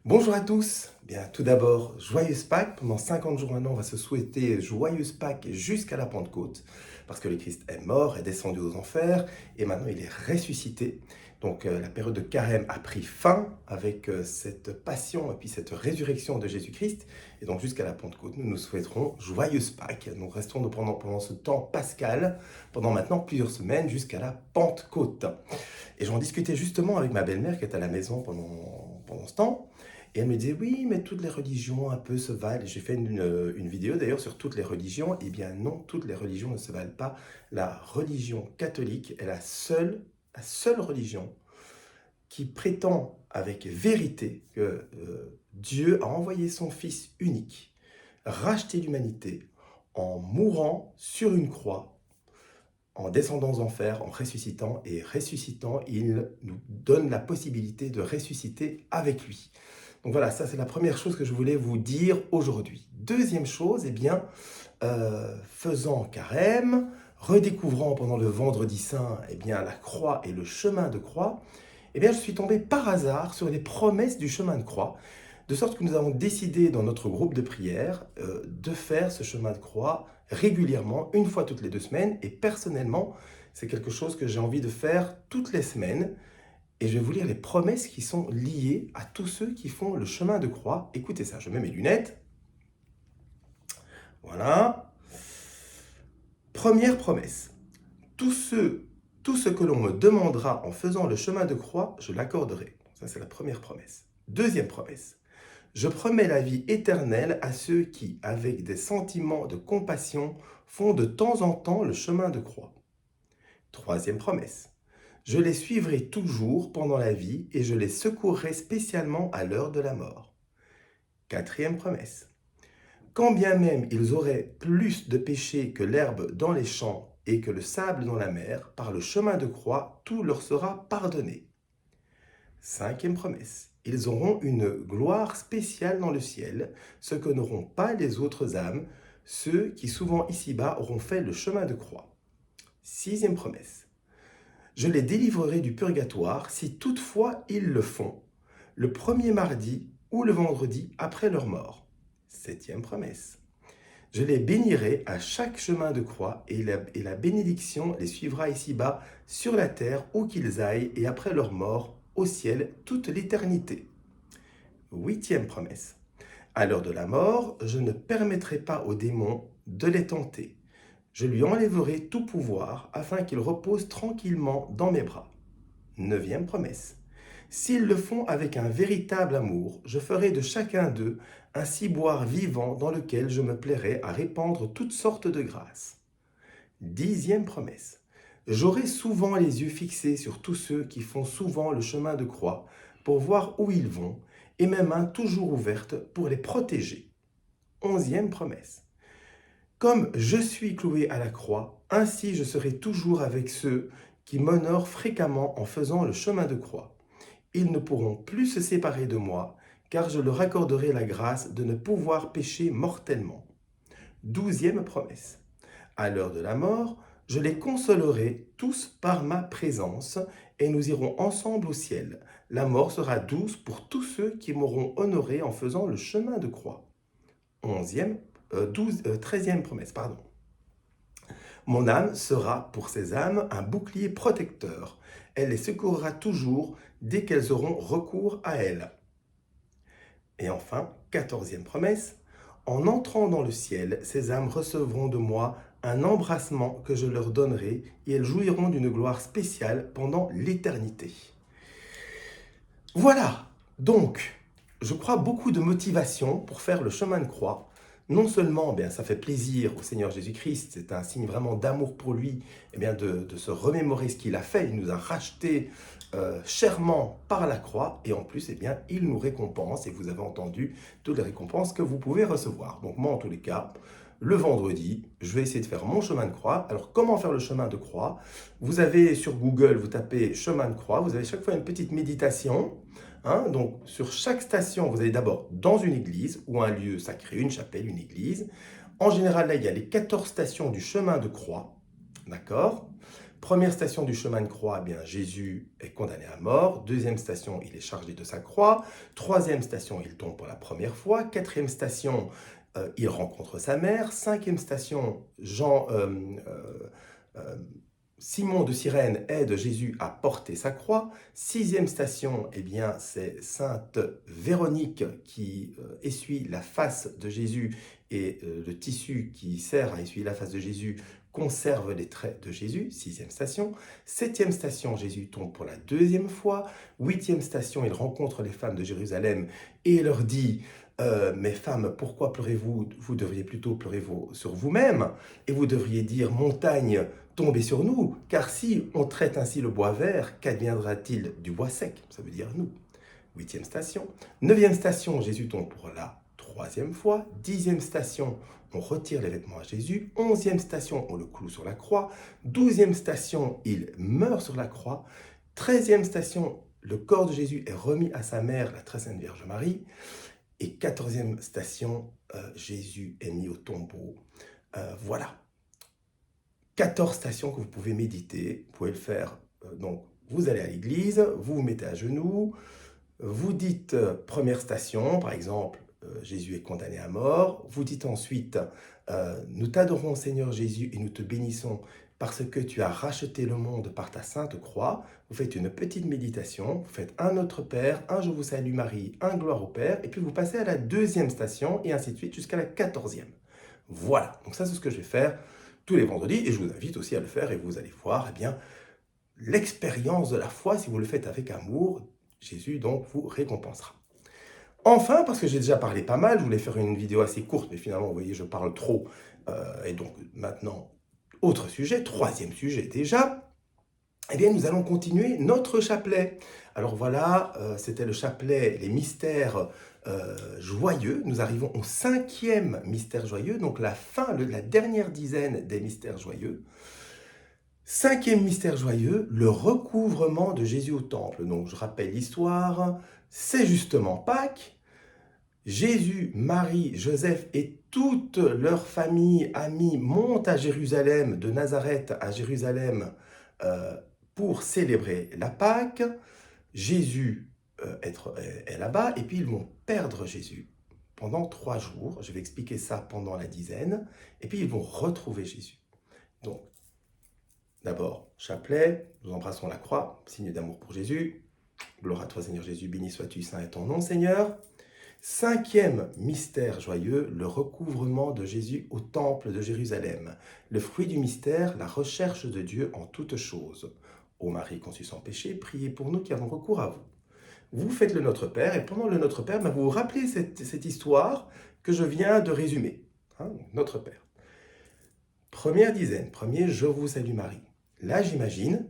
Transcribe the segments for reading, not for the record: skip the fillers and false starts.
Bonjour à tous. Bien, tout d'abord, joyeuse Pâques. Pendant 50 jours maintenant, on va se souhaiter joyeuse Pâques jusqu'à la Pentecôte, parce que le Christ est mort, est descendu aux enfers, et maintenant il est ressuscité. Donc la période de carême a pris fin avec cette passion et puis cette résurrection de Jésus-Christ. Et donc jusqu'à la Pentecôte, nous nous souhaiterons joyeuse Pâques. Donc restons pendant ce temps pascal, pendant maintenant plusieurs semaines jusqu'à la Pentecôte. Et j'en discutais justement avec ma belle-mère qui est à la maison pendant ce temps. Et elle me disait, oui, mais toutes les religions un peu se valent. J'ai fait une vidéo d'ailleurs sur toutes les religions. Eh bien non, toutes les religions ne se valent pas. La religion catholique est la seule religion qui prétend avec vérité que Dieu a envoyé son Fils unique, racheter l'humanité en mourant sur une croix, en descendant aux enfers, en ressuscitant, et ressuscitant, il nous donne la possibilité de ressusciter avec lui. Donc voilà, ça c'est la première chose que je voulais vous dire aujourd'hui. Deuxième chose, eh bien, faisant carême, redécouvrant pendant le vendredi saint, eh bien, la croix et le chemin de croix, eh bien, je suis tombé par hasard sur les promesses du chemin de croix, de sorte que nous avons décidé dans notre groupe de prière de faire ce chemin de croix régulièrement, une fois toutes les 2 semaines, et personnellement, c'est quelque chose que j'ai envie de faire toutes les semaines, et je vais vous lire les promesses qui sont liées à tous ceux qui font le chemin de croix. Écoutez ça, je mets mes lunettes. Voilà. Première promesse. Tout ce que l'on me demandera en faisant le chemin de croix, je l'accorderai. Ça, c'est la première promesse. Deuxième promesse. Je promets la vie éternelle à ceux qui, avec des sentiments de compassion, font de temps en temps le chemin de croix. Troisième promesse. Je les suivrai toujours pendant la vie et je les secourrai spécialement à l'heure de la mort. Quatrième promesse. Quand bien même ils auraient plus de péchés que l'herbe dans les champs et que le sable dans la mer, par le chemin de croix, tout leur sera pardonné. Cinquième promesse. Ils auront une gloire spéciale dans le ciel, ce que n'auront pas les autres âmes, ceux qui souvent ici-bas auront fait le chemin de croix. Sixième promesse. Je les délivrerai du purgatoire si toutefois ils le font, le premier mardi ou le vendredi après leur mort. Septième promesse. Je les bénirai à chaque chemin de croix et la bénédiction les suivra ici-bas sur la terre où qu'ils aillent et après leur mort au ciel toute l'éternité. Huitième promesse. À l'heure de la mort, je ne permettrai pas aux démons de les tenter. Je lui enlèverai tout pouvoir afin qu'il repose tranquillement dans mes bras. Neuvième promesse. S'ils le font avec un véritable amour, je ferai de chacun d'eux un ciboire vivant dans lequel je me plairai à répandre toutes sortes de grâces. Dixième promesse. J'aurai souvent les yeux fixés sur tous ceux qui font souvent le chemin de croix pour voir où ils vont et mes mains toujours ouvertes pour les protéger. Onzième promesse. Comme je suis cloué à la croix, ainsi je serai toujours avec ceux qui m'honorent fréquemment en faisant le chemin de croix. Ils ne pourront plus se séparer de moi, car je leur accorderai la grâce de ne pouvoir pécher mortellement. Douzième promesse. À l'heure de la mort, je les consolerai tous par ma présence, et nous irons ensemble au ciel. La mort sera douce pour tous ceux qui m'auront honoré en faisant le chemin de croix. 13e promesse, pardon. Mon âme sera pour ces âmes un bouclier protecteur. Elle les secourra toujours dès qu'elles auront recours à elle. Et enfin, 14e promesse. En entrant dans le ciel, ces âmes recevront de moi un embrassement que je leur donnerai et elles jouiront d'une gloire spéciale pendant l'éternité. Voilà, donc, je crois beaucoup de motivation pour faire le chemin de croix. Non seulement ça fait plaisir au Seigneur Jésus-Christ, c'est un signe vraiment d'amour pour lui, de se remémorer ce qu'il a fait. Il nous a rachetés chèrement par la croix et en plus, il nous récompense et vous avez entendu toutes les récompenses que vous pouvez recevoir. Donc moi, en tous les cas, le vendredi, je vais essayer de faire mon chemin de croix. Alors, comment faire le chemin de croix? Vous avez sur Google, vous tapez chemin de croix, vous avez chaque fois une petite méditation. Donc, sur chaque station, vous allez d'abord dans une église ou un lieu sacré, une chapelle, une église. En général, là, il y a les 14 stations du chemin de croix. D'accord? Première station du chemin de croix, eh bien, Jésus est condamné à mort. Deuxième station, il est chargé de sa croix. Troisième station, il tombe pour la première fois. Quatrième station, il rencontre sa mère. Cinquième station, Simon de Cyrène aide Jésus à porter sa croix. Sixième station, eh bien, c'est Sainte Véronique qui essuie la face de Jésus et le tissu qui sert à essuyer la face de Jésus conserve les traits de Jésus. Sixième station. Septième station, Jésus tombe pour la deuxième fois. Huitième station, il rencontre les femmes de Jérusalem et leur dit mes femmes, pourquoi pleurez-vous? Vous devriez plutôt pleurer sur vous-même et vous devriez dire montagne, tombez sur nous, car si on traite ainsi le bois vert, qu'adviendra-t-il du bois sec? Ça veut dire nous. Huitième station. Neuvième station, Jésus tombe pour la troisième fois. Dixième station, on retire les vêtements à Jésus. Onzième station, on le cloue sur la croix. Douzième station, il meurt sur la croix. Treizième station, le corps de Jésus est remis à sa mère, la très sainte Vierge Marie. Et quatorzième station, Jésus est mis au tombeau. Voilà. 14 stations que vous pouvez méditer. Vous pouvez le faire. Donc, vous allez à l'église, vous vous mettez à genoux, vous dites première station, par exemple, Jésus est condamné à mort. Vous dites ensuite, nous t'adorons Seigneur Jésus et nous te bénissons parce que tu as racheté le monde par ta sainte croix. Vous faites une petite méditation, vous faites un Notre Père, un Je vous salue Marie, un Gloire au Père, et puis vous passez à la deuxième station, et ainsi de suite jusqu'à la 14e. Voilà, donc ça c'est ce que je vais faire tous les vendredis, et je vous invite aussi à le faire, et vous allez voir, eh bien, l'expérience de la foi, si vous le faites avec amour, Jésus donc vous récompensera. Enfin, parce que j'ai déjà parlé pas mal, je voulais faire une vidéo assez courte, mais finalement, vous voyez, je parle trop, et donc maintenant, autre sujet, troisième sujet déjà, eh bien, nous allons continuer notre chapelet. Alors voilà, c'était le chapelet, les mystères joyeux. Nous arrivons au 5e mystère joyeux, donc la fin, la dernière dizaine des mystères joyeux. 5e mystère joyeux, le recouvrement de Jésus au temple. Donc je rappelle l'histoire, c'est justement Pâques. Jésus, Marie, Joseph et toute leur famille, amis, montent à Jérusalem, de Nazareth à Jérusalem, pour célébrer la Pâque. Jésus est là-bas, et puis ils vont perdre Jésus pendant 3 jours. Je vais expliquer ça pendant la dizaine, et puis ils vont retrouver Jésus. Donc, d'abord, chapelet, nous embrassons la croix, signe d'amour pour Jésus. Gloire à toi Seigneur Jésus, béni sois-tu, saint est ton nom Seigneur. 5e mystère joyeux, le recouvrement de Jésus au temple de Jérusalem. Le fruit du mystère, la recherche de Dieu en toutes choses. Ô Marie conçue sans péché, priez pour nous qui avons recours à vous. Vous faites le Notre Père, et pendant le Notre Père, vous vous rappelez cette histoire que je viens de résumer. Notre Père. Première dizaine, premier Je vous salue Marie. Là, j'imagine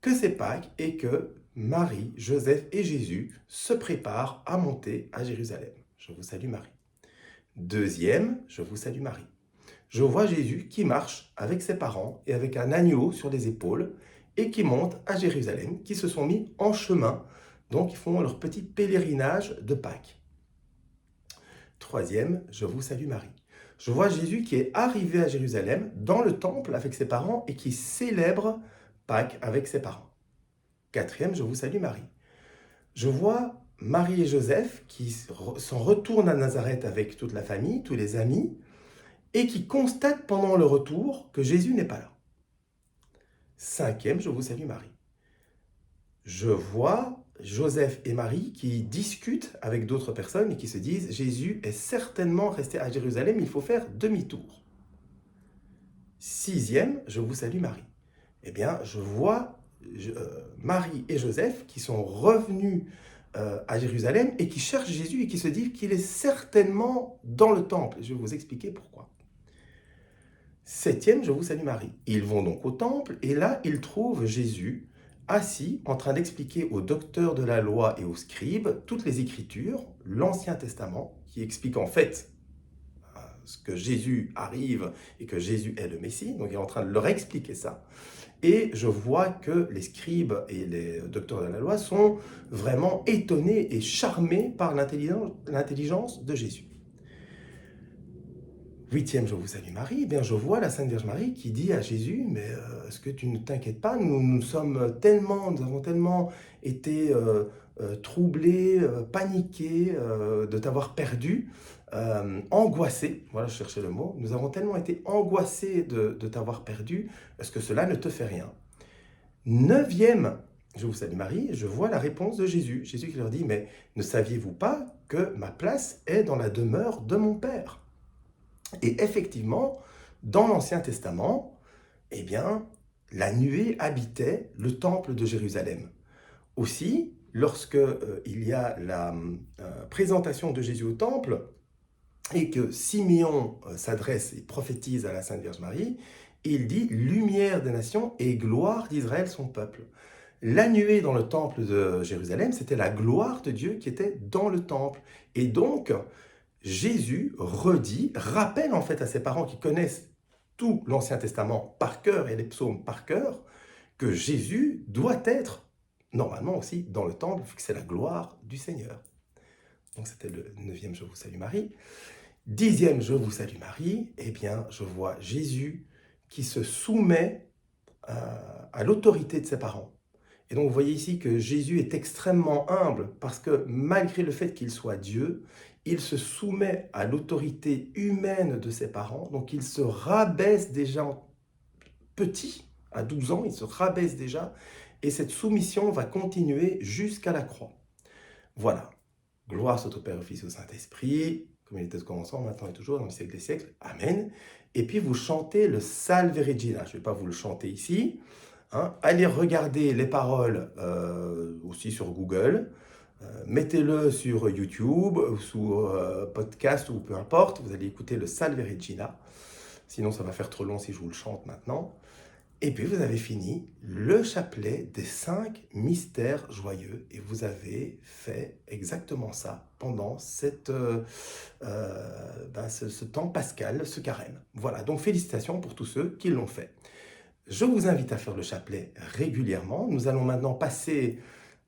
que c'est Pâques et que Marie, Joseph et Jésus se préparent à monter à Jérusalem. Je vous salue Marie. Deuxième, Je vous salue Marie. Je vois Jésus qui marche avec ses parents et avec un agneau sur les épaules et qui monte à Jérusalem, qui se sont mis en chemin. Donc, ils font leur petit pèlerinage de Pâques. Troisième, Je vous salue Marie. Je vois Jésus qui est arrivé à Jérusalem, dans le temple avec ses parents et qui célèbre Pâques avec ses parents. Quatrième, Je vous salue Marie. Je vois Marie et Joseph qui s'en retournent à Nazareth avec toute la famille, tous les amis, et qui constatent pendant le retour que Jésus n'est pas là. Cinquième, Je vous salue Marie. Je vois Joseph et Marie qui discutent avec d'autres personnes et qui se disent « Jésus est certainement resté à Jérusalem, il faut faire demi-tour. » Sixième, Je vous salue Marie. Eh bien, je vois Marie et Joseph qui sont revenus à Jérusalem et qui cherchent Jésus et qui se disent qu'il est certainement dans le temple. Je vais vous expliquer pourquoi. Septième, Je vous salue Marie. Ils vont donc au temple et là, ils trouvent Jésus assis en train d'expliquer aux docteurs de la loi et aux scribes toutes les Écritures, l'Ancien Testament, qui explique en fait ce que Jésus arrive et que Jésus est le Messie. Donc il est en train de leur expliquer ça. Et je vois que les scribes et les docteurs de la loi sont vraiment étonnés et charmés par l'intelligence de Jésus. Huitième jour, vous salue Marie, eh bien je vois la Sainte Vierge Marie qui dit à Jésus, mais est-ce que tu ne t'inquiètes pas, nous avons tellement été troublés, paniqués de t'avoir perdu, angoissés, voilà, je cherchais le mot, nous avons tellement été angoissés de t'avoir perdu, est-ce que cela ne te fait rien? Neuvième, je vous salue Marie, je vois la réponse de Jésus. Jésus qui leur dit, mais ne saviez-vous pas que ma place est dans la demeure de mon Père? Et effectivement, dans l'Ancien Testament, eh bien, la nuée habitait le temple de Jérusalem. Aussi, lorsque il y a la présentation de Jésus au temple et que Siméon s'adresse et prophétise à la Sainte Vierge Marie, il dit « Lumière des nations et gloire d'Israël, son peuple ». La nuée dans le temple de Jérusalem, c'était la gloire de Dieu qui était dans le temple. Et donc, Jésus rappelle en fait à ses parents qui connaissent tout l'Ancien Testament par cœur et les psaumes par cœur, que Jésus doit être normalement aussi dans le temple, vu que c'est la gloire du Seigneur. Donc c'était le 9e Je vous salue Marie. 10e Je vous salue Marie, eh bien je vois Jésus qui se soumet à l'autorité de ses parents. Et donc vous voyez ici que Jésus est extrêmement humble parce que malgré le fait qu'il soit Dieu, il se soumet à l'autorité humaine de ses parents. Donc il se rabaisse déjà petit, à 12 ans, il se rabaisse déjà. Et cette soumission va continuer jusqu'à la croix. Voilà. Gloire soit au Père, au Fils et au Saint-Esprit, comme il était au commencement, maintenant et toujours, dans les siècles des siècles. Amen. Et puis vous chantez le Salve Regina. Je ne vais pas vous le chanter ici. Hein. Allez regarder les paroles aussi sur Google. Mettez-le sur YouTube, ou sur podcast, ou peu importe. Vous allez écouter le Salve Regina. Sinon, ça va faire trop long si je vous le chante maintenant. Et puis, vous avez fini le chapelet des 5 mystères joyeux. Et vous avez fait exactement ça pendant ce temps pascal, ce carême. Voilà, donc félicitations pour tous ceux qui l'ont fait. Je vous invite à faire le chapelet régulièrement. Nous allons maintenant passer,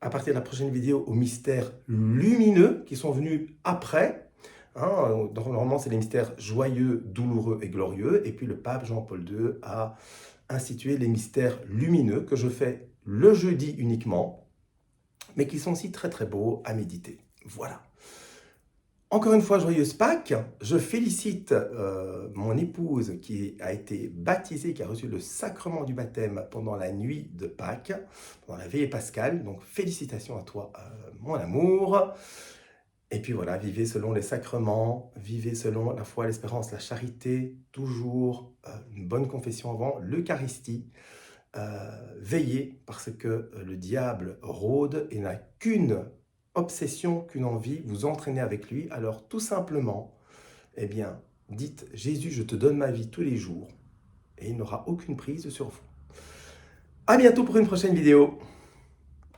à partir de la prochaine vidéo, aux mystères lumineux qui sont venus après. Hein, normalement, c'est les mystères joyeux, douloureux et glorieux. Et puis le pape Jean-Paul II a institué les mystères lumineux que je fais le jeudi uniquement, mais qui sont aussi très très beaux à méditer. Voilà. Encore une fois, joyeuse Pâques. Je félicite mon épouse qui a été baptisée, qui a reçu le sacrement du baptême pendant la nuit de Pâques, pendant la veillée pascale. Donc félicitations à toi, mon amour. Et puis voilà, vivez selon les sacrements, vivez selon la foi, l'espérance, la charité, toujours une bonne confession avant, l'Eucharistie. Veillez parce que le diable rôde et n'a qu'une obsession, qu'une envie, vous entraîner avec lui. Alors tout simplement, eh bien, dites « Jésus, je te donne ma vie tous les jours » et il n'aura aucune prise sur vous. À bientôt pour une prochaine vidéo.